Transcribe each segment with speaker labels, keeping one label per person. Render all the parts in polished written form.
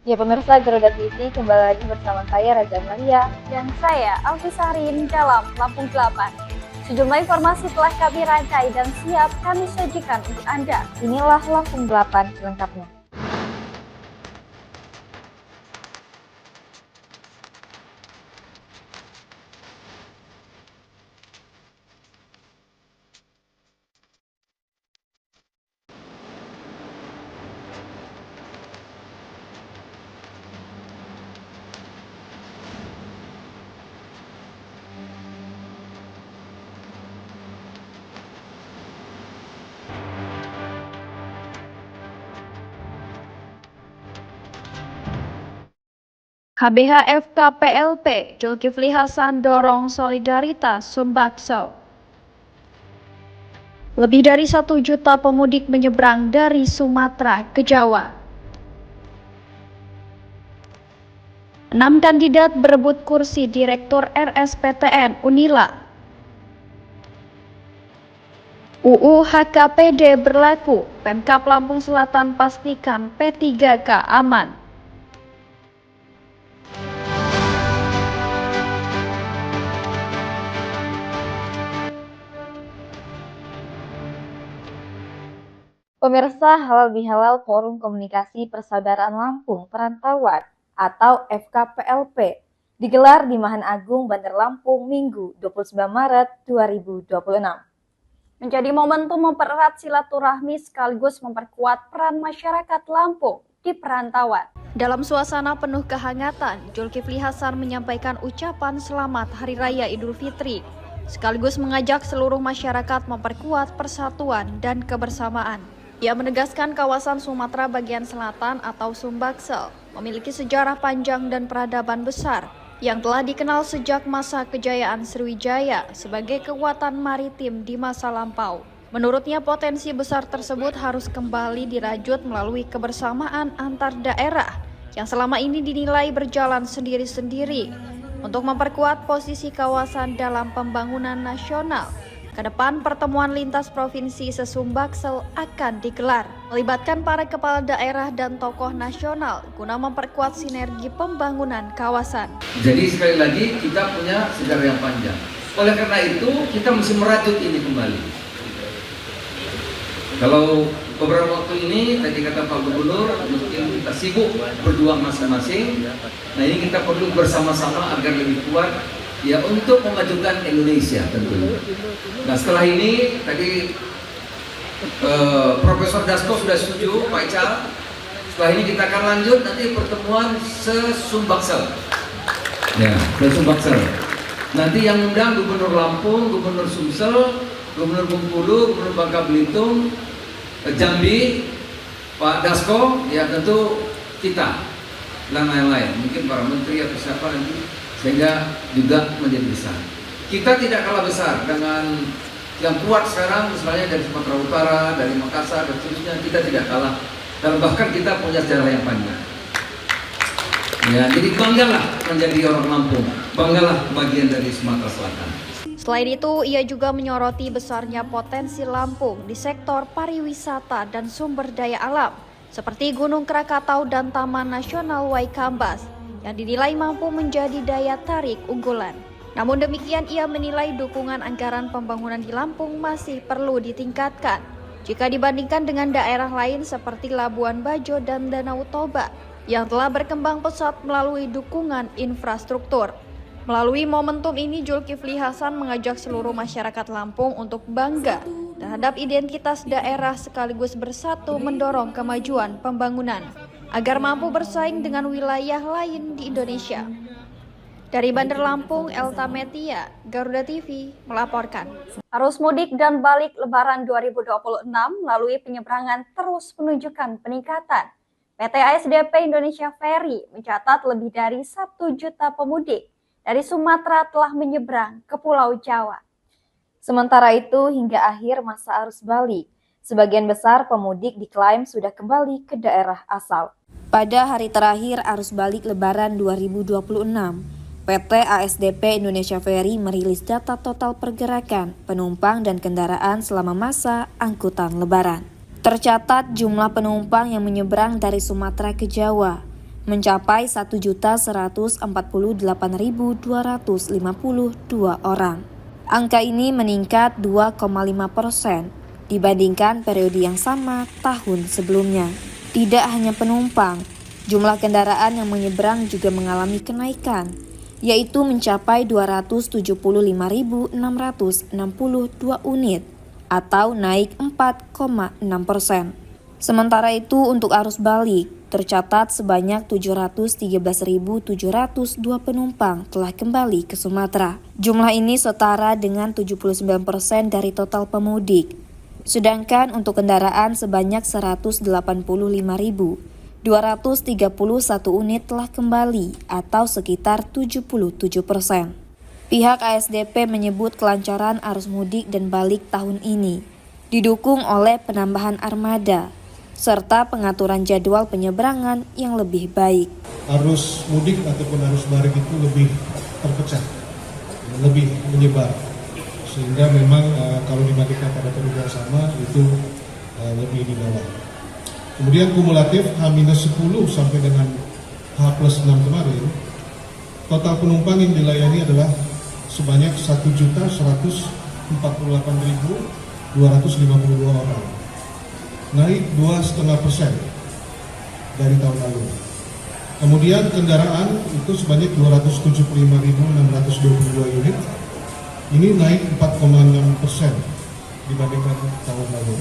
Speaker 1: Ya pemirsa Garuda TV kembali lagi bersama saya Raja Maria
Speaker 2: dan saya Alfisarin dalam Lampung 8. Sejumlah informasi telah kami rangkai dan siap kami sajikan untuk Anda.
Speaker 1: Inilah Lampung 8 selengkapnya.
Speaker 3: KBHF KPLP, Zulkifli Hasan dorong solidaritas Sumbakso. Lebih dari 1 juta pemudik menyeberang dari Sumatera ke Jawa. 6 kandidat berebut kursi Direktur RSPTN Unila. UU HKPD berlaku, Pemkab Lampung Selatan pastikan P3K aman.
Speaker 1: Pemirsa, Halal Bihalal Forum Komunikasi Persaudaraan Lampung Perantauan atau FKPLP digelar di Mahan Agung, Bandar Lampung, Minggu 29 Maret 2026.
Speaker 2: Menjadi momentum mempererat silaturahmi sekaligus memperkuat peran masyarakat Lampung di perantauan.
Speaker 3: Dalam suasana penuh kehangatan, Zulkifli Hasan menyampaikan ucapan selamat Hari Raya Idul Fitri, sekaligus mengajak seluruh masyarakat memperkuat persatuan dan kebersamaan. Ia menegaskan kawasan Sumatera bagian selatan atau Sumbaksel memiliki sejarah panjang dan peradaban besar yang telah dikenal sejak masa kejayaan Sriwijaya sebagai kekuatan maritim di masa lampau. Menurutnya potensi besar tersebut harus kembali dirajut melalui kebersamaan antar daerah yang selama ini dinilai berjalan sendiri-sendiri untuk memperkuat posisi kawasan dalam pembangunan nasional. Kedepan pertemuan lintas provinsi se-Sumbaksel akan digelar, melibatkan para kepala daerah dan tokoh nasional guna memperkuat sinergi pembangunan kawasan.
Speaker 4: Jadi sekali lagi kita punya sejarah yang panjang. Oleh karena itu kita mesti merajut ini kembali. Kalau beberapa waktu ini tadi kata Pak Gubernur mungkin kita sibuk berjuang masing-masing. Nah ini kita perlu bersama-sama agar lebih kuat. Ya untuk memajukan Indonesia tentunya. Nah setelah ini tadi Profesor Dasko sudah setuju, Pak Ical. Setelah ini kita akan lanjut nanti pertemuan se-Sumbaksel. Ya, se-Sumbaksel. Nanti yang undang Gubernur Lampung, Gubernur Sumsel, Gubernur Bengkulu, Gubernur Bangka Belitung, Jambi, Pak Dasko, ya tentu kita dan lain-lain. Mungkin para menteri atau siapa nanti. Sehingga juga menjadi besar. Kita tidak kalah besar dengan yang kuat sekarang, misalnya dari Sumatera Utara, dari Makassar, dan seterusnya. Kita tidak kalah, dan bahkan kita punya sejarah yang panjang. Ya, jadi banggalah menjadi orang Lampung, banggalah bagian dari Sumatera Selatan.
Speaker 3: Selain itu, ia juga menyoroti besarnya potensi Lampung di sektor pariwisata dan sumber daya alam, seperti Gunung Krakatau dan Taman Nasional Waikambas, yang dinilai mampu menjadi daya tarik unggulan. Namun demikian, ia menilai dukungan anggaran pembangunan di Lampung masih perlu ditingkatkan jika dibandingkan dengan daerah lain seperti Labuan Bajo dan Danau Toba yang telah berkembang pesat melalui dukungan infrastruktur. Melalui momentum ini, Zulkifli Hasan mengajak seluruh masyarakat Lampung untuk bangga terhadap identitas daerah sekaligus bersatu mendorong kemajuan pembangunan agar mampu bersaing dengan wilayah lain di Indonesia. Dari Bandar Lampung, Elta Metia, Garuda TV melaporkan.
Speaker 2: Arus mudik dan balik Lebaran 2026 melalui penyeberangan terus menunjukkan peningkatan. PT ASDP Indonesia Ferry mencatat lebih dari 1 juta pemudik dari Sumatera telah menyeberang ke Pulau Jawa.
Speaker 1: Sementara itu, hingga akhir masa arus balik, sebagian besar pemudik diklaim sudah kembali ke daerah asal. Pada hari terakhir arus balik Lebaran 2026, PT ASDP Indonesia Ferry merilis data total pergerakan penumpang dan kendaraan selama masa angkutan Lebaran. Tercatat jumlah penumpang yang menyeberang dari Sumatera ke Jawa mencapai 1.148.252 orang. Angka ini meningkat 2,5% dibandingkan periode yang sama tahun sebelumnya. Tidak hanya penumpang, jumlah kendaraan yang menyeberang juga mengalami kenaikan, yaitu mencapai 275.662 unit atau naik 4,6%. Sementara itu untuk arus balik, tercatat sebanyak 713.702 penumpang telah kembali ke Sumatera. Jumlah ini setara dengan 79% dari total pemudik. Sedangkan untuk kendaraan sebanyak 185.231 unit telah kembali atau sekitar 77%. Pihak ASDP menyebut kelancaran arus mudik dan balik tahun ini didukung oleh penambahan armada serta pengaturan jadwal penyeberangan yang lebih baik.
Speaker 5: Arus mudik ataupun arus balik itu lebih terpecah, lebih menyebar, sehingga memang kalau dibandingkan pada periode yang sama itu lebih di bawah. Kemudian kumulatif H-10 sampai dengan H+6 kemarin, total penumpang yang dilayani adalah sebanyak 1.148.252 orang, naik 2,5% dari tahun lalu. Kemudian kendaraan itu sebanyak 275.622 unit, ini naik 4,6% dibandingkan tahun lalu.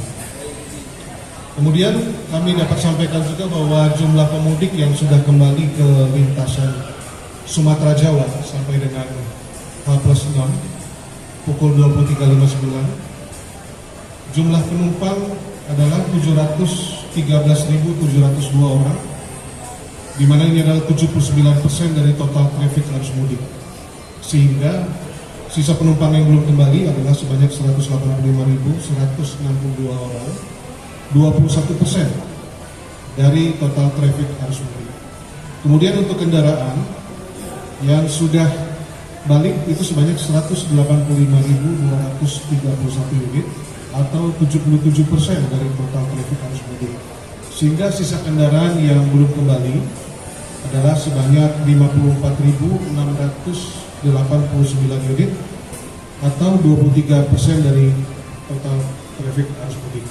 Speaker 5: Kemudian kami dapat sampaikan juga bahwa jumlah pemudik yang sudah kembali ke lintasan Sumatera Jawa sampai dengan H+6 pukul 23.59, jumlah penumpang adalah 713.702 orang, di mana ini adalah 79% dari total traffic arus mudik. Sehingga sisa penumpang yang belum kembali adalah sebanyak 185.162 orang, 21% dari total traffic arus mudik. Kemudian untuk kendaraan yang sudah balik itu sebanyak 185.231 unit atau 77% dari total traffic arus mudik. Sehingga sisa kendaraan yang belum kembali adalah sebanyak 54.689 unit atau 23% dari total traffic arus mudik.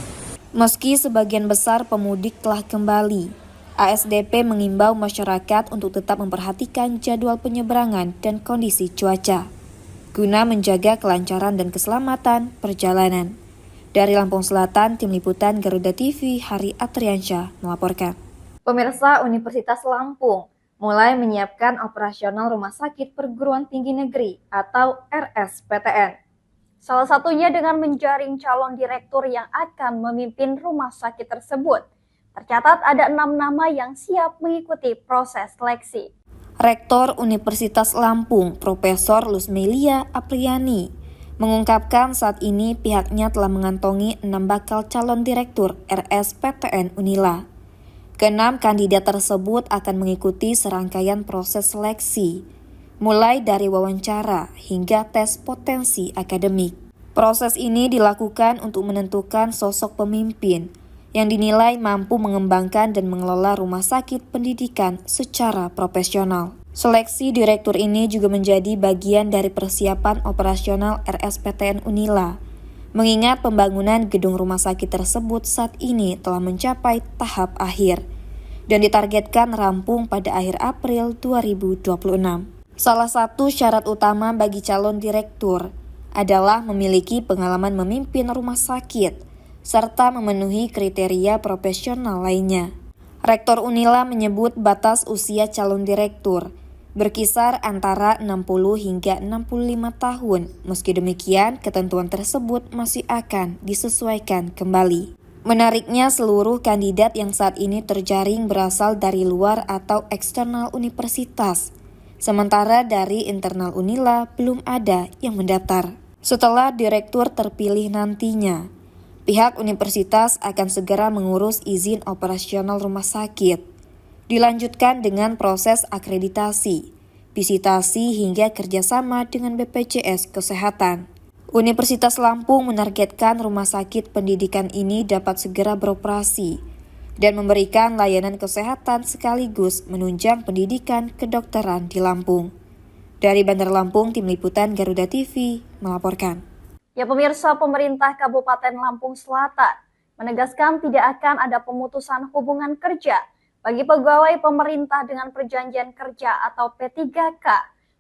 Speaker 1: Meski sebagian besar pemudik telah kembali, ASDP mengimbau masyarakat untuk tetap memperhatikan jadwal penyeberangan dan kondisi cuaca, guna menjaga kelancaran dan keselamatan perjalanan. Dari Lampung Selatan, Tim Liputan Garuda TV, Hari Atriansyah melaporkan.
Speaker 2: Pemirsa, Universitas Lampung mulai menyiapkan operasional Rumah Sakit Perguruan Tinggi Negeri atau RSPTN. Salah satunya dengan menjaring calon direktur yang akan memimpin rumah sakit tersebut. Tercatat ada 6 nama yang siap mengikuti proses seleksi.
Speaker 1: Rektor Universitas Lampung, Profesor Lusmelia Apriani, mengungkapkan saat ini pihaknya telah mengantongi 6 bakal calon direktur RSPTN Unila. Ke-6 kandidat tersebut akan mengikuti serangkaian proses seleksi, mulai dari wawancara hingga tes potensi akademik. Proses ini dilakukan untuk menentukan sosok pemimpin yang dinilai mampu mengembangkan dan mengelola rumah sakit pendidikan secara profesional. Seleksi direktur ini juga menjadi bagian dari persiapan operasional RSPTN Unila, mengingat pembangunan gedung rumah sakit tersebut saat ini telah mencapai tahap akhir dan ditargetkan rampung pada akhir April 2026. Salah satu syarat utama bagi calon direktur adalah memiliki pengalaman memimpin rumah sakit serta memenuhi kriteria profesional lainnya. Rektor Unila menyebut batas usia calon direktur berkisar antara 60 hingga 65 tahun. Meski demikian, ketentuan tersebut masih akan disesuaikan kembali. Menariknya, seluruh kandidat yang saat ini terjaring berasal dari luar atau eksternal universitas. Sementara dari internal Unila belum ada yang mendaftar. Setelah direktur terpilih nantinya, pihak universitas akan segera mengurus izin operasional rumah sakit. Dilanjutkan dengan proses akreditasi, visitasi hingga kerjasama dengan BPJS Kesehatan. Universitas Lampung menargetkan rumah sakit pendidikan ini dapat segera beroperasi dan memberikan layanan kesehatan sekaligus menunjang pendidikan kedokteran di Lampung. Dari Bandar Lampung, Tim Liputan Garuda TV melaporkan.
Speaker 2: Ya pemirsa, pemerintah Kabupaten Lampung Selatan menegaskan tidak akan ada pemutusan hubungan kerja bagi pegawai pemerintah dengan perjanjian kerja atau P3K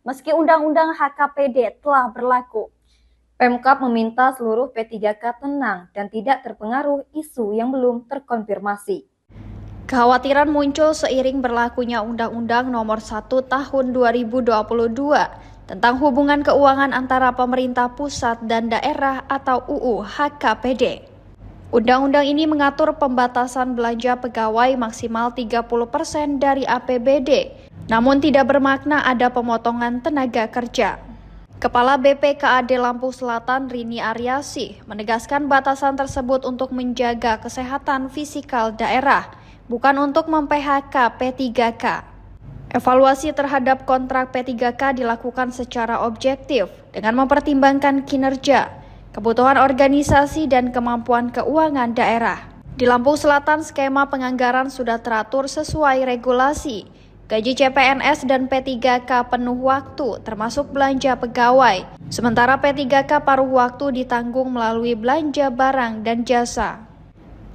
Speaker 2: meski Undang-Undang HKPD telah berlaku. Pemkab meminta seluruh P3K tenang dan tidak terpengaruh isu yang belum terkonfirmasi.
Speaker 3: Kekhawatiran muncul seiring berlakunya Undang-Undang Nomor 1 Tahun 2022 tentang hubungan keuangan antara pemerintah pusat dan daerah atau UU HKPD. Undang-undang ini mengatur pembatasan belanja pegawai maksimal 30% dari APBD, namun tidak bermakna ada pemotongan tenaga kerja. Kepala BPKAD Lampung Selatan Rini Aryasih menegaskan batasan tersebut untuk menjaga kesehatan fisikal daerah, bukan untuk mem-PHK P3K. Evaluasi terhadap kontrak P3K dilakukan secara objektif dengan mempertimbangkan kinerja, kebutuhan organisasi dan kemampuan keuangan daerah. Di Lampung Selatan, skema penganggaran sudah teratur sesuai regulasi. Gaji CPNS dan P3K penuh waktu termasuk belanja pegawai, sementara P3K paruh waktu ditanggung melalui belanja barang dan jasa.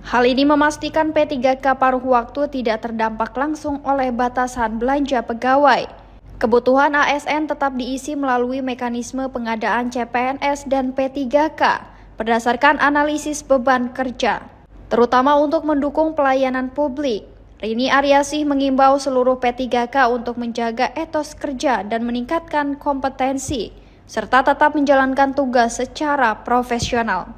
Speaker 3: Hal ini memastikan P3K paruh waktu tidak terdampak langsung oleh batasan belanja pegawai. Kebutuhan ASN tetap diisi melalui mekanisme pengadaan CPNS dan P3K berdasarkan analisis beban kerja, terutama untuk mendukung pelayanan publik. Rini Aryasih mengimbau seluruh P3K untuk menjaga etos kerja dan meningkatkan kompetensi, serta tetap menjalankan tugas secara profesional.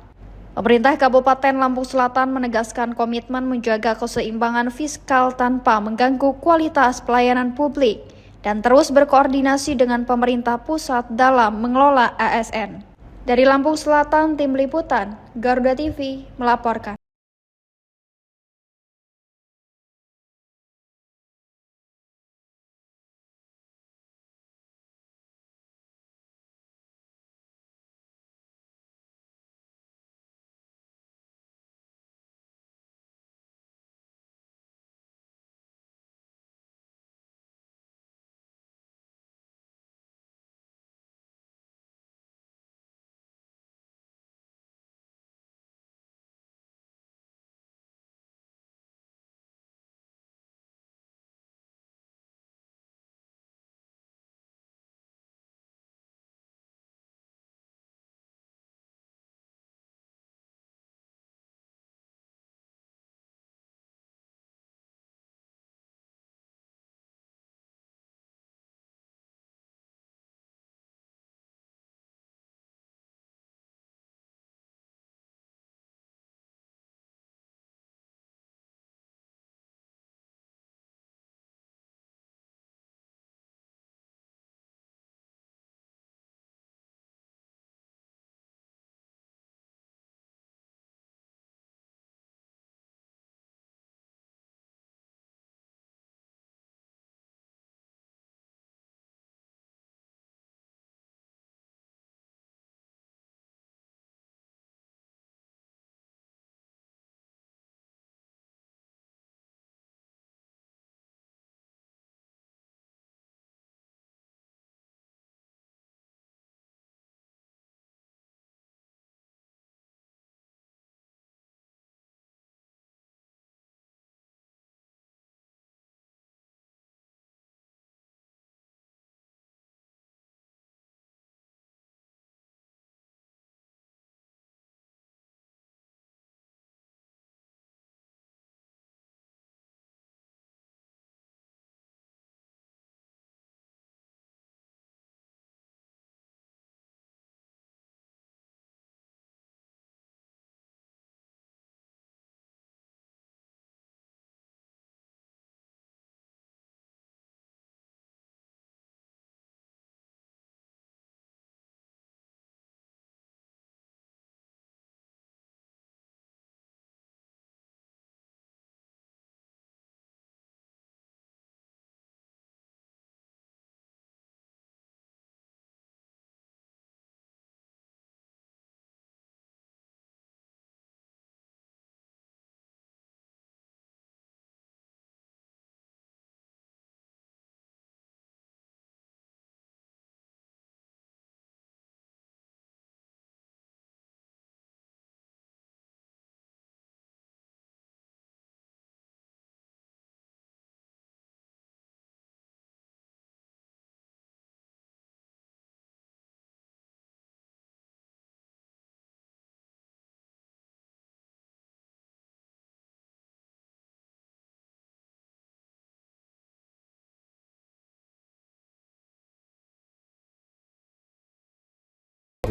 Speaker 3: Pemerintah Kabupaten Lampung Selatan menegaskan komitmen menjaga keseimbangan fiskal tanpa mengganggu kualitas pelayanan publik dan terus berkoordinasi dengan pemerintah pusat dalam mengelola ASN. Dari Lampung Selatan, Tim Liputan Garuda TV melaporkan.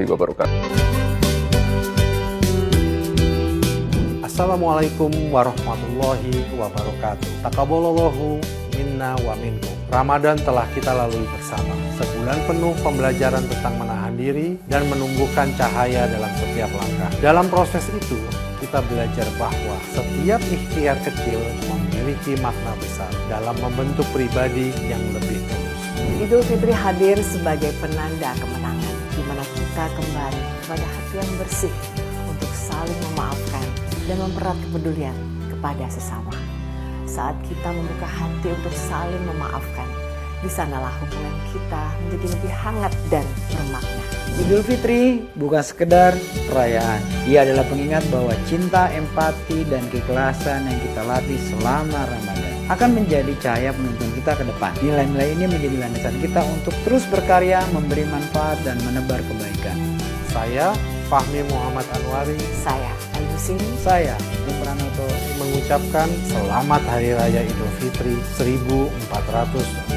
Speaker 6: wabarakatuh.
Speaker 7: Assalamualaikum warahmatullahi wabarakatuh. Taqabbalallahu minna wa minkum. Ramadan telah kita lalui bersama. Sebulan penuh pembelajaran tentang menahan diri dan menumbuhkan cahaya dalam setiap langkah. Dalam proses itu, kita belajar bahwa setiap ikhtiar kecil memiliki makna besar dalam membentuk pribadi yang lebih tulus.
Speaker 8: Idul Fitri hadir sebagai penanda kemenangan, di mana kita kembali kepada hati yang bersih untuk saling memaafkan dan mempererat kepedulian kepada sesama. Saat kita membuka hati untuk saling memaafkan, di sanalah hubungan kita menjadi lebih hangat dan bermakna.
Speaker 9: Idul Fitri bukan sekedar perayaan. Ia adalah pengingat bahwa cinta, empati, dan keikhlasan yang kita latih selama Ramadan akan menjadi cahaya penuntun kita ke depan. Nilai-nilai ini menjadi landasan kita untuk terus berkarya, memberi manfaat, dan menebar kebaikan.
Speaker 7: Saya, Fahmi Muhammad Anwari.
Speaker 8: Saya, Ayu Sini.
Speaker 7: Saya, Pranoto, mengucapkan Selamat Hari Raya Idul Fitri 1447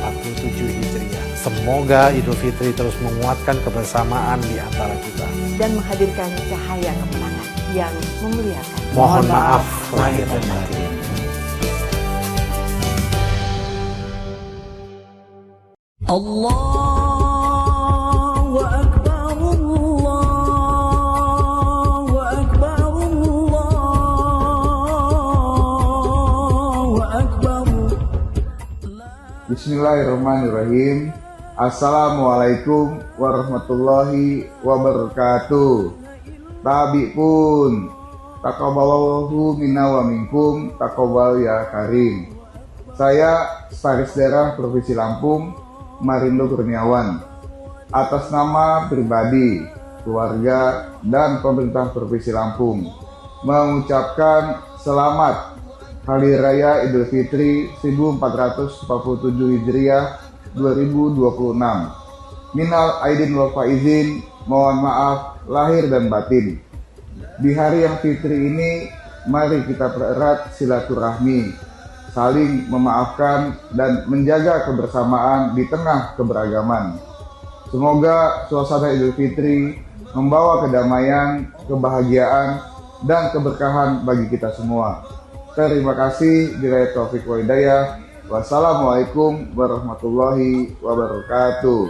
Speaker 7: Hijriah. Semoga Idul Fitri terus menguatkan kebersamaan di antara kita
Speaker 8: Dan menghadirkan cahaya kemenangan yang memuliakan.
Speaker 7: Mohon maaf lahir dan batin.
Speaker 10: Allahu Akbar, Allahu Akbar, Allahu Akbar.
Speaker 11: Bismillahirrahmanirrahim. Assalamualaikum warahmatullahi wabarakatuh. Tabi pun taqabbalallahu minna wa minkum, taqabbal ya karim. Saya Sekretaris Daerah Provinsi Lampung, Marindo Kurniawan, atas nama pribadi, keluarga, dan pemerintah Provinsi Lampung mengucapkan selamat Hari Raya Idul Fitri 1447 Hijriah 2026. Minal aidin wal faizin, mohon maaf lahir dan batin. Di hari yang fitri ini, mari kita pererat silaturahmi, saling memaafkan dan menjaga kebersamaan di tengah keberagaman. Semoga suasana Idul Fitri membawa kedamaian, kebahagiaan, dan keberkahan bagi kita semua. Terima kasih. Bila taufik wa hidayah. Wassalamualaikum warahmatullahi wabarakatuh.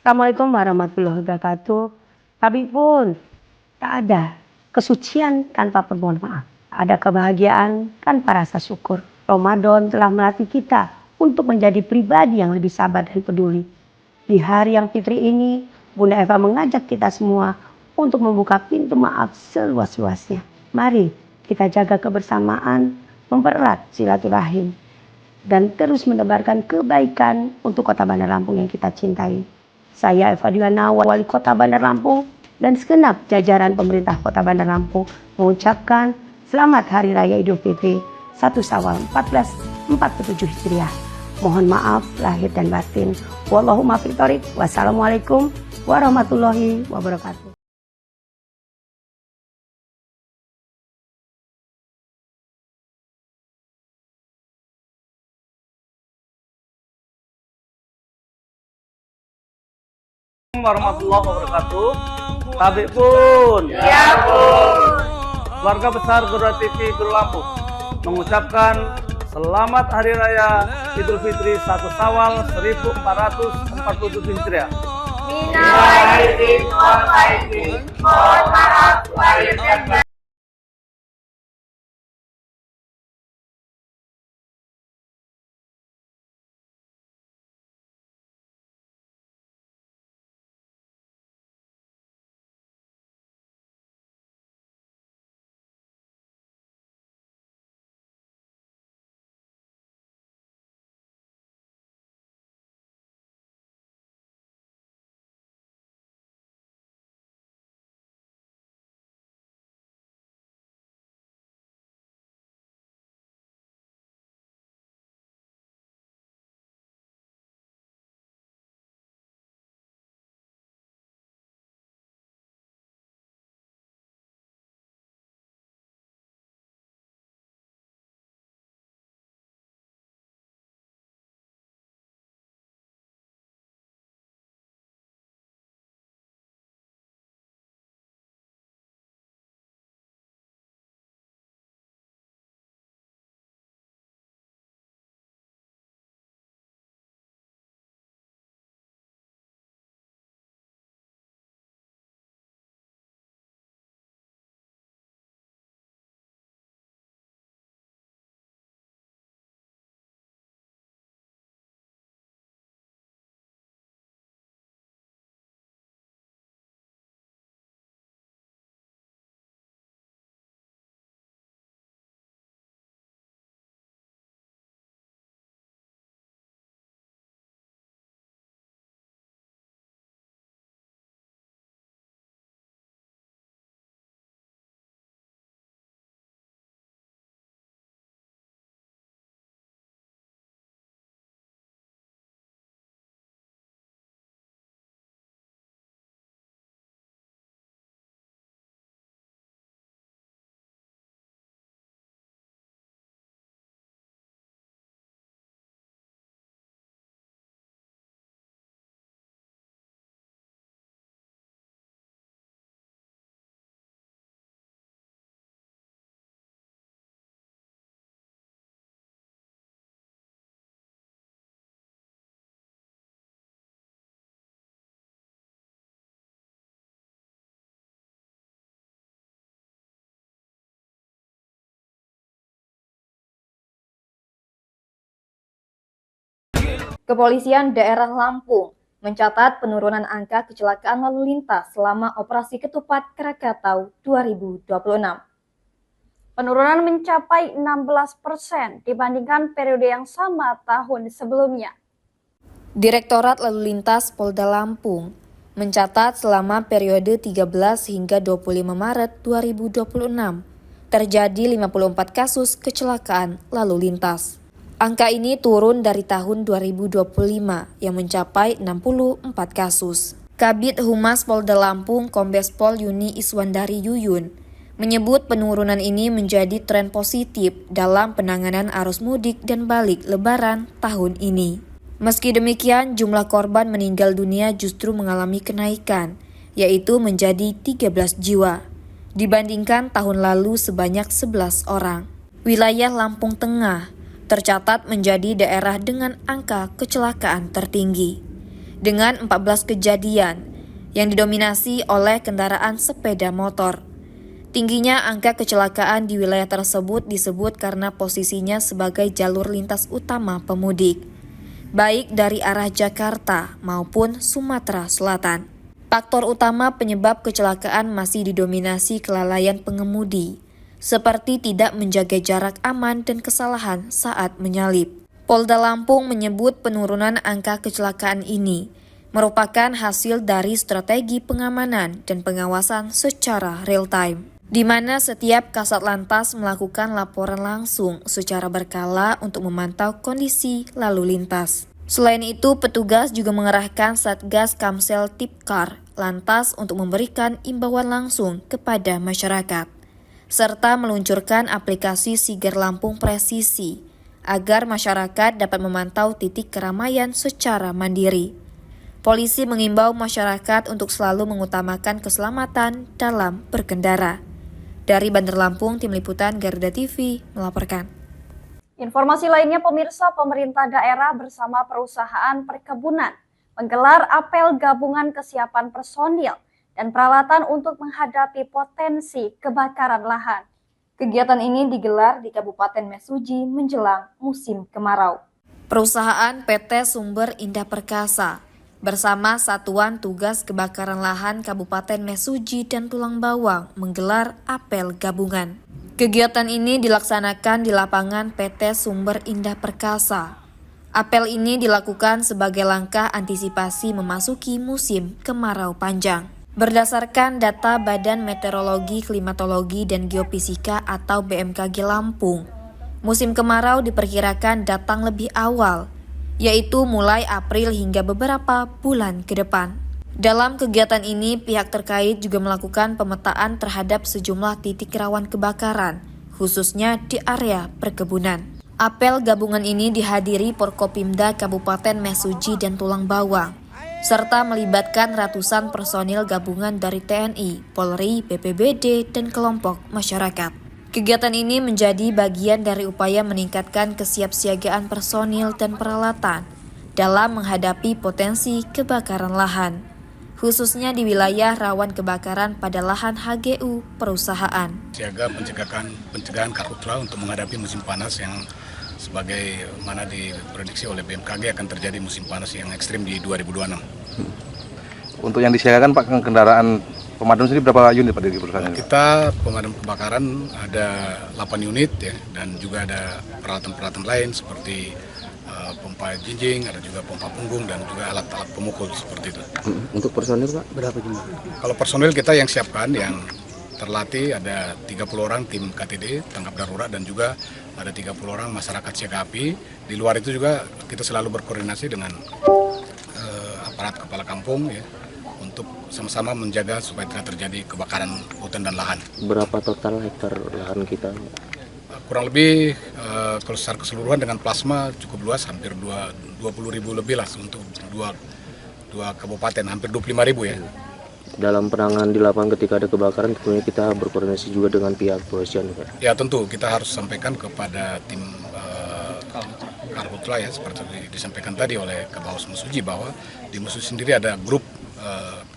Speaker 12: Assalamualaikum warahmatullahi wabarakatuh. Tapi pun tak ada kesucian tanpa permohonan maaf. Ada kebahagiaan tanpa rasa syukur. Ramadan telah melatih kita untuk menjadi pribadi yang lebih sabar dan peduli. Di hari yang fitri ini, Bunda Eva mengajak kita semua untuk membuka pintu maaf seluas-luasnya. Mari kita jaga kebersamaan, mempererat silaturahim, dan terus menebarkan kebaikan untuk Kota Bandar Lampung yang kita cintai. Saya Eva Diwana, Wali Kota Bandar Lampung, dan segenap jajaran pemerintah Kota Bandar Lampung mengucapkan Selamat Hari Raya Idul Fitri 1 Syawal 1447 Hijriah. Mohon maaf lahir dan batin. Wallahumma fiq thoriq. Wassalamualaikum warahmatullahi wabarakatuh.
Speaker 13: Warahmatullahi wabarakatuh. Tabik pun. Ya pun. Keluarga besar Garuda TV Guru Lampung mengucapkan Selamat Hari Raya Idul Fitri 1 Syawal 1447 Hijriah. Minal aidin wal faizin. Mohon maaf lahir dan batin.
Speaker 1: Kepolisian Daerah Lampung mencatat penurunan angka kecelakaan lalu lintas selama operasi Ketupat Krakatau 2026.
Speaker 2: Penurunan mencapai 16% dibandingkan periode yang sama tahun sebelumnya.
Speaker 1: Direktorat Lalu Lintas Polda Lampung mencatat selama periode 13 hingga 25 Maret 2026 terjadi 54 kasus kecelakaan lalu lintas. Angka ini turun dari tahun 2025 yang mencapai 64 kasus. Kabid Humas Polda Lampung Kombes Pol Yuni Iswandari Yuyun menyebut penurunan ini menjadi tren positif dalam penanganan arus mudik dan balik Lebaran tahun ini. Meski demikian, jumlah korban meninggal dunia justru mengalami kenaikan, yaitu menjadi 13 jiwa, dibandingkan tahun lalu sebanyak 11 orang. Wilayah Lampung Tengah tercatat menjadi daerah dengan angka kecelakaan tertinggi, dengan 14 kejadian yang didominasi oleh kendaraan sepeda motor. Tingginya angka kecelakaan di wilayah tersebut disebut karena posisinya sebagai jalur lintas utama pemudik, baik dari arah Jakarta maupun Sumatera Selatan. Faktor utama penyebab kecelakaan masih didominasi kelalaian pengemudi, seperti tidak menjaga jarak aman dan kesalahan saat menyalip. Polda Lampung menyebut penurunan angka kecelakaan ini merupakan hasil dari strategi pengamanan dan pengawasan secara real-time, di mana setiap Kasat Lantas melakukan laporan langsung secara berkala untuk memantau kondisi lalu lintas. Selain itu, petugas juga mengerahkan Satgas Kamsel Tipkar Lantas untuk memberikan imbauan langsung kepada masyarakat, serta meluncurkan aplikasi Siger Lampung Presisi agar masyarakat dapat memantau titik keramaian secara mandiri. Polisi mengimbau masyarakat untuk selalu mengutamakan keselamatan dalam berkendara. Dari Bandar Lampung, Tim Liputan Garuda TV melaporkan.
Speaker 2: Informasi lainnya, pemirsa, pemerintah daerah bersama perusahaan perkebunan menggelar apel gabungan kesiapan personil dan peralatan untuk menghadapi potensi kebakaran lahan.
Speaker 1: Kegiatan ini digelar di Kabupaten Mesuji menjelang musim kemarau. Perusahaan PT Sumber Indah Perkasa bersama Satuan Tugas Kebakaran Lahan Kabupaten Mesuji dan Tulang Bawang menggelar apel gabungan. Kegiatan ini dilaksanakan di lapangan PT Sumber Indah Perkasa. Apel ini dilakukan sebagai langkah antisipasi memasuki musim kemarau panjang. Berdasarkan data Badan Meteorologi, Klimatologi, dan Geofisika atau BMKG Lampung, musim kemarau diperkirakan datang lebih awal, yaitu mulai April hingga beberapa bulan ke depan. Dalam kegiatan ini, pihak terkait juga melakukan pemetaan terhadap sejumlah titik rawan kebakaran, khususnya di area perkebunan. Apel gabungan ini dihadiri Porkopimda Kabupaten Mesuji dan Tulang Bawang, serta melibatkan ratusan personil gabungan dari TNI, Polri, BPBD, dan kelompok masyarakat. Kegiatan ini menjadi bagian dari upaya meningkatkan kesiapsiagaan personil dan peralatan dalam menghadapi potensi kebakaran lahan, khususnya di wilayah rawan kebakaran pada lahan HGU perusahaan.
Speaker 6: Siaga pencegahan karhutla untuk menghadapi musim panas yang sebagaimana diprediksi oleh BMKG akan terjadi musim panas yang ekstrim di 2026.
Speaker 14: Untuk yang disiagakan Pak, kendaraan pemadam sendiri berapa unit Pak di perusahaan ini?
Speaker 6: Kita pemadam kebakaran ada 8 unit ya, dan juga ada peralatan-peralatan lain seperti pompa jinjing, ada juga pompa punggung dan juga alat-alat pemukul seperti itu.
Speaker 14: Untuk personil Pak berapa jumlah?
Speaker 6: Kalau personil kita yang siapkan yang terlatih ada 30 orang tim KTD tanggap darurat dan juga ada 30 orang masyarakat siaga api. Di luar itu juga kita selalu berkoordinasi dengan aparat kepala kampung ya, untuk sama-sama menjaga supaya tidak terjadi kebakaran hutan dan lahan.
Speaker 14: Berapa total hektar lahan kita?
Speaker 6: Kurang lebih kalau secara keseluruhan dengan plasma cukup luas, hampir 20.000 lebih lah untuk dua kabupaten, hampir 25.000 ya.
Speaker 14: Dalam penanganan di lapangan ketika ada kebakaran, tentunya kita berkoordinasi juga dengan pihak kepolisian, Pak.
Speaker 6: Ya tentu, kita harus sampaikan kepada tim Karhutla ya, seperti disampaikan tadi oleh Kabahus Mesuji bahwa di Mesuji sendiri ada grup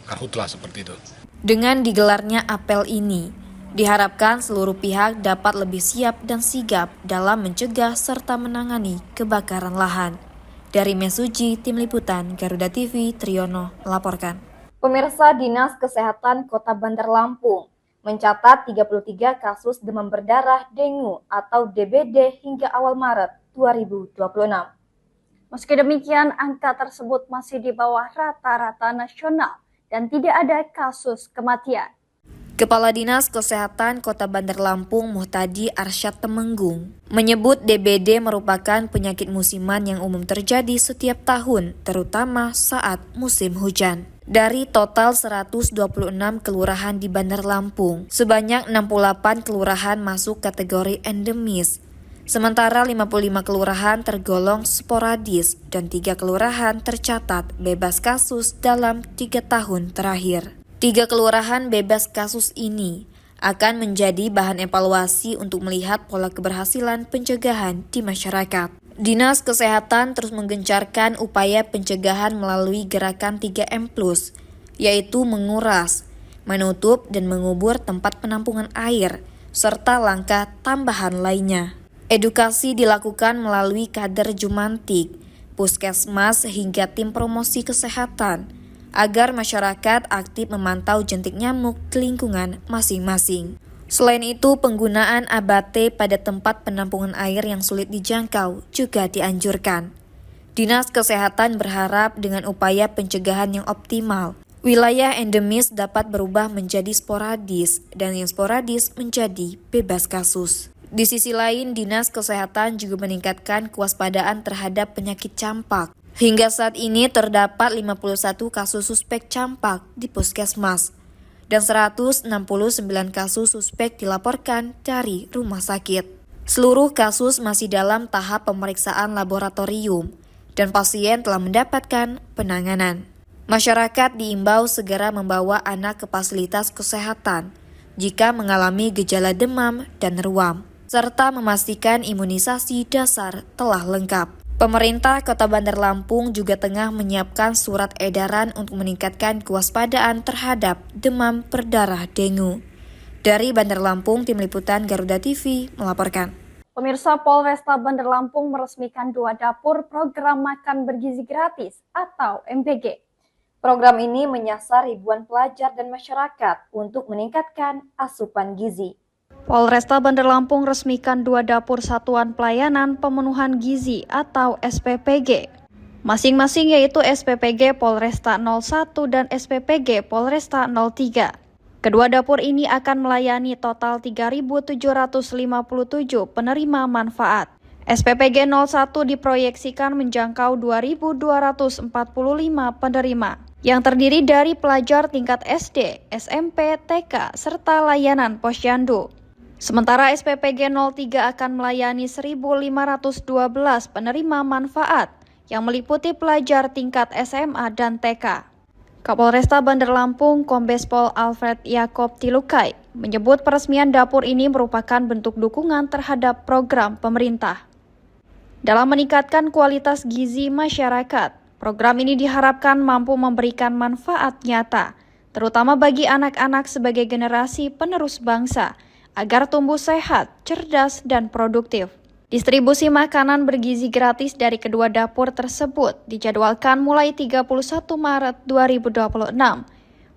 Speaker 6: Karhutla seperti itu.
Speaker 1: Dengan digelarnya apel ini, diharapkan seluruh pihak dapat lebih siap dan sigap dalam mencegah serta menangani kebakaran lahan. Dari Mesuji, Tim Liputan Garuda TV, Triyono melaporkan.
Speaker 2: Pemirsa, Dinas Kesehatan Kota Bandar Lampung mencatat 33 kasus demam berdarah dengue atau DBD hingga awal Maret 2026. Meski demikian, angka tersebut masih di bawah rata-rata nasional dan tidak ada kasus kematian.
Speaker 1: Kepala Dinas Kesehatan Kota Bandar Lampung Muhtadi Arsyad Temenggung menyebut DBD merupakan penyakit musiman yang umum terjadi setiap tahun, terutama saat musim hujan. Dari total 126 kelurahan di Bandar Lampung, sebanyak 68 kelurahan masuk kategori endemis. Sementara 55 kelurahan tergolong sporadis dan 3 kelurahan tercatat bebas kasus dalam 3 tahun terakhir. 3 kelurahan bebas kasus ini akan menjadi bahan evaluasi untuk melihat pola keberhasilan pencegahan di masyarakat. Dinas Kesehatan terus menggencarkan upaya pencegahan melalui gerakan 3M+, yaitu menguras, menutup dan mengubur tempat penampungan air, serta langkah tambahan lainnya. Edukasi dilakukan melalui kader Jumantik, puskesmas hingga tim promosi kesehatan, agar masyarakat aktif memantau jentik nyamuk di lingkungan masing-masing. Selain itu, penggunaan ABT pada tempat penampungan air yang sulit dijangkau juga dianjurkan. Dinas Kesehatan berharap dengan upaya pencegahan yang optimal, wilayah endemis dapat berubah menjadi sporadis dan yang sporadis menjadi bebas kasus. Di sisi lain, Dinas Kesehatan juga meningkatkan kewaspadaan terhadap penyakit campak. Hingga saat ini terdapat 51 kasus suspek campak di puskesmas dan 169 kasus suspek dilaporkan dari rumah sakit. Seluruh kasus masih dalam tahap pemeriksaan laboratorium dan pasien telah mendapatkan penanganan. Masyarakat diimbau segera membawa anak ke fasilitas kesehatan jika mengalami gejala demam dan ruam, serta memastikan imunisasi dasar telah lengkap. Pemerintah Kota Bandar Lampung juga tengah menyiapkan surat edaran untuk meningkatkan kewaspadaan terhadap demam berdarah dengue. Dari Bandar Lampung, Tim Liputan Garuda TV melaporkan.
Speaker 2: Pemirsa, Polresta Bandar Lampung meresmikan 2 dapur program makan bergizi gratis atau MBG. Program ini menyasar ribuan pelajar dan masyarakat untuk meningkatkan asupan gizi.
Speaker 3: Polresta Bandar Lampung resmikan 2 dapur Satuan Pelayanan Pemenuhan Gizi atau SPPG. Masing-masing yaitu SPPG Polresta 01 dan SPPG Polresta 03. Kedua dapur ini akan melayani total 3.757 penerima manfaat. SPPG 01 diproyeksikan menjangkau 2.245 penerima yang terdiri dari pelajar tingkat SD, SMP, TK, serta layanan posyandu. Sementara SPPG 03 akan melayani 1.512 penerima manfaat yang meliputi pelajar tingkat SMA dan TK. Kapolresta Bandar Lampung Kombes Pol Alfred Yakob Tilukai menyebut peresmian dapur ini merupakan bentuk dukungan terhadap program pemerintah. Dalam meningkatkan kualitas gizi masyarakat, program ini diharapkan mampu memberikan manfaat nyata, terutama bagi anak-anak sebagai generasi penerus bangsa, agar tumbuh sehat, cerdas, dan produktif. Distribusi makanan bergizi gratis dari kedua dapur tersebut dijadwalkan mulai 31 Maret 2026.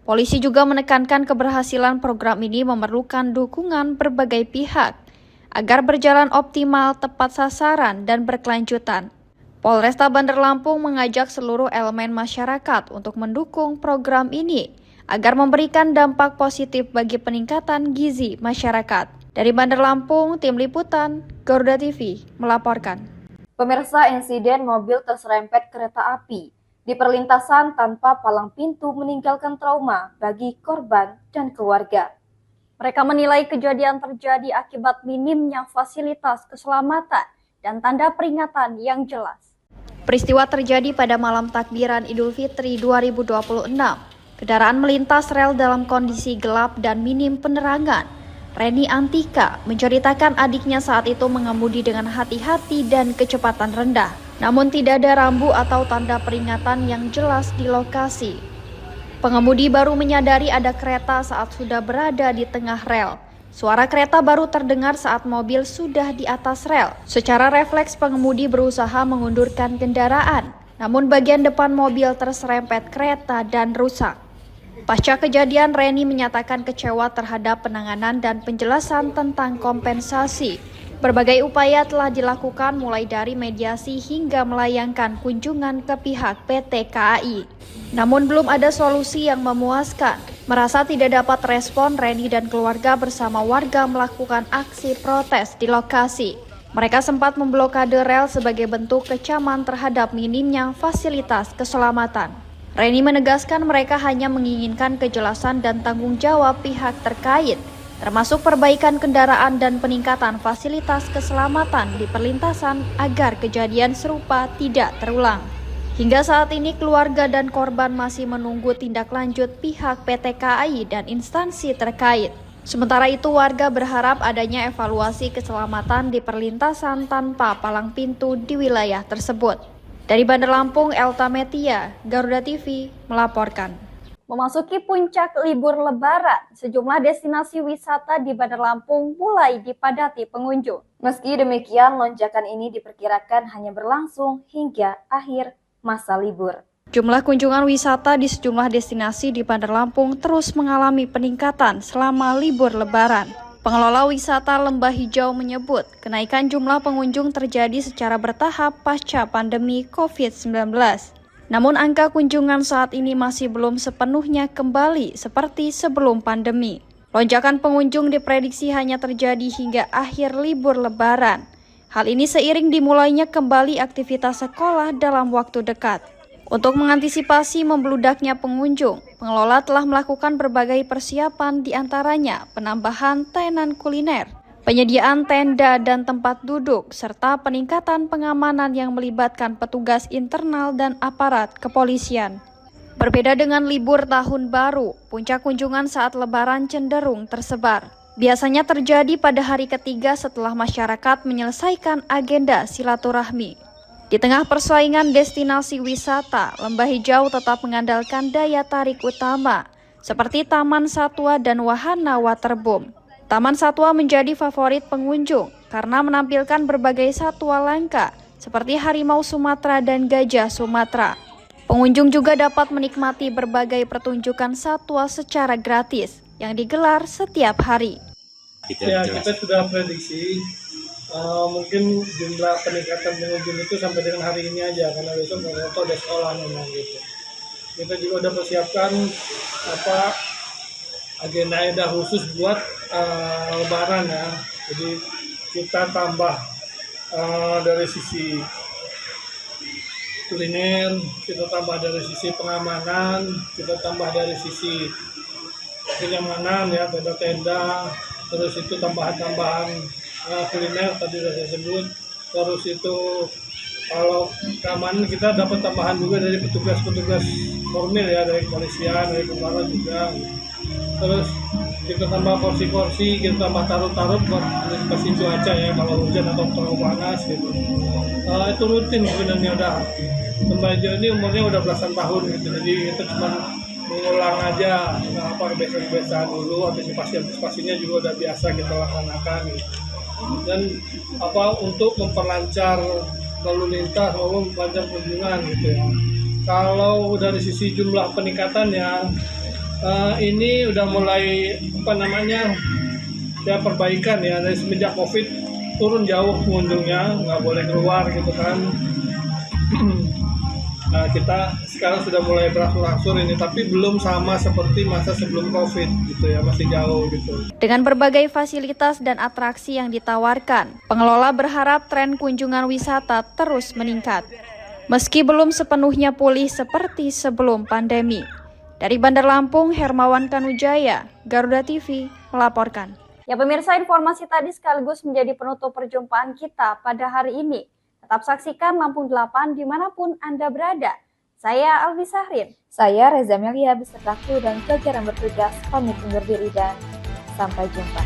Speaker 3: Polisi juga menekankan keberhasilan program ini memerlukan dukungan berbagai pihak agar berjalan optimal, tepat sasaran, dan berkelanjutan. Polresta Bandar Lampung mengajak seluruh elemen masyarakat untuk mendukung program ini agar memberikan dampak positif bagi peningkatan gizi masyarakat. Dari Bandar Lampung, Tim Liputan Garuda TV melaporkan.
Speaker 2: Pemirsa, insiden mobil terserempet kereta api di perlintasan tanpa palang pintu meninggalkan trauma bagi korban dan keluarga. Mereka menilai kejadian terjadi akibat minimnya fasilitas keselamatan dan tanda peringatan yang jelas.
Speaker 3: Peristiwa terjadi pada malam takbiran Idul Fitri 2026. Kendaraan melintas rel dalam kondisi gelap dan minim penerangan. Reni Antika menceritakan adiknya saat itu mengemudi dengan hati-hati dan kecepatan rendah. Namun tidak ada rambu atau tanda peringatan yang jelas di lokasi. Pengemudi baru menyadari ada kereta saat sudah berada di tengah rel Suara kereta baru terdengar saat mobil sudah di atas rel. Secara refleks pengemudi berusaha mengundurkan kendaraan, namun bagian depan mobil terserempet kereta dan rusak. Pasca kejadian, Reni menyatakan kecewa terhadap penanganan dan penjelasan tentang kompensasi. Berbagai upaya telah dilakukan mulai dari mediasi hingga melayangkan kunjungan ke pihak PT KAI. Namun belum ada solusi yang memuaskan. Merasa tidak dapat respon, Reni dan keluarga bersama warga melakukan aksi protes di lokasi. Mereka sempat memblokade rel sebagai bentuk kecaman terhadap minimnya fasilitas keselamatan. Reni menegaskan mereka hanya menginginkan kejelasan dan tanggung jawab pihak terkait, termasuk perbaikan kendaraan dan peningkatan fasilitas keselamatan di perlintasan agar kejadian serupa tidak terulang. Hingga saat ini keluarga dan korban masih menunggu tindak lanjut pihak PT KAI dan instansi terkait. Sementara itu warga berharap adanya evaluasi keselamatan di perlintasan tanpa palang pintu di wilayah tersebut. Dari Bandar Lampung, Elta Metia, Garuda TV melaporkan.
Speaker 2: Memasuki puncak libur Lebaran, sejumlah destinasi wisata di Bandar Lampung mulai dipadati pengunjung.
Speaker 1: Meski demikian, lonjakan ini diperkirakan hanya berlangsung hingga akhir masa libur.
Speaker 3: Jumlah kunjungan wisata di sejumlah destinasi di Bandar Lampung terus mengalami peningkatan selama libur Lebaran. Pengelola wisata Lembah Hijau menyebut kenaikan jumlah pengunjung terjadi secara bertahap pasca pandemi COVID-19. Namun angka kunjungan saat ini masih belum sepenuhnya kembali seperti sebelum pandemi. Lonjakan pengunjung diprediksi hanya terjadi hingga akhir libur Lebaran. Hal ini seiring dimulainya kembali aktivitas sekolah dalam waktu dekat. Untuk mengantisipasi membludaknya pengunjung, pengelola telah melakukan berbagai persiapan, diantaranya penambahan tenan kuliner, penyediaan tenda dan tempat duduk, serta peningkatan pengamanan yang melibatkan petugas internal dan aparat kepolisian. Berbeda dengan libur tahun baru, puncak kunjungan saat Lebaran cenderung tersebar. Biasanya terjadi pada hari ketiga setelah masyarakat menyelesaikan agenda silaturahmi. Di tengah persaingan destinasi wisata, Lembah Hijau tetap mengandalkan daya tarik utama, seperti Taman Satwa dan wahana waterboom. Taman Satwa menjadi favorit pengunjung karena menampilkan berbagai satwa langka seperti harimau Sumatera dan gajah Sumatera. Pengunjung juga dapat menikmati berbagai pertunjukan satwa secara gratis yang digelar setiap hari.
Speaker 5: Ya, kita sudah prediksi mungkin jumlah peningkatan pengunjung itu sampai dengan hari ini aja, karena besok ada sekolah memang gitu. Kita juga udah persiapkan agenda khusus buat Lebaran ya. Jadi kita tambah dari sisi kuliner, kita tambah dari sisi pengamanan, kita tambah dari sisi kenyamanan ya, tenda-tenda, terus itu tambahan-tambahan kuliner tadi sudah saya sebut, terus itu kalau keamanan kita dapat tambahan juga dari petugas-petugas formil ya, dari kepolisian, dari tentara juga. Terus kita tambah porsi-porsi, kita tambah tarut-tarut buat antisipasi cuaca ya, kalau hujan atau terlalu panas gitu. Itu rutin sebenarnya udah. Lembah Hijau ini umurnya udah belasan tahun gitu, jadi kita cuma mengulang aja kebiasaan-kebiasaan dulu, antisipasinya juga udah biasa kita laksanakan gitu. Dan untuk memperlancar lalu lintas maupun memperlancar kunjungan gitu ya. Kalau dari sisi jumlah peningkatannya ini udah mulai perbaikan ya, dari semenjak Covid turun jauh pengunjungnya, nggak boleh keluar gitu kan. Nah, kita sekarang sudah mulai berangsur-angsur ini, tapi belum sama seperti masa sebelum Covid gitu ya, masih jauh gitu.
Speaker 3: Dengan berbagai fasilitas dan atraksi yang ditawarkan, pengelola berharap tren kunjungan wisata terus meningkat. Meski belum sepenuhnya pulih seperti sebelum pandemi. Dari Bandar Lampung, Hermawan Kanujaya, Garuda TV melaporkan.
Speaker 2: Ya pemirsa, informasi tadi sekaligus menjadi penutup perjumpaan kita pada hari ini. Tetap saksikan Lampung 8 dimanapun Anda berada. Saya Alvi Sahrin.
Speaker 1: Saya Reza Melia beserta kru dan jajaran bertugas pamit undur diri dan sampai jumpa.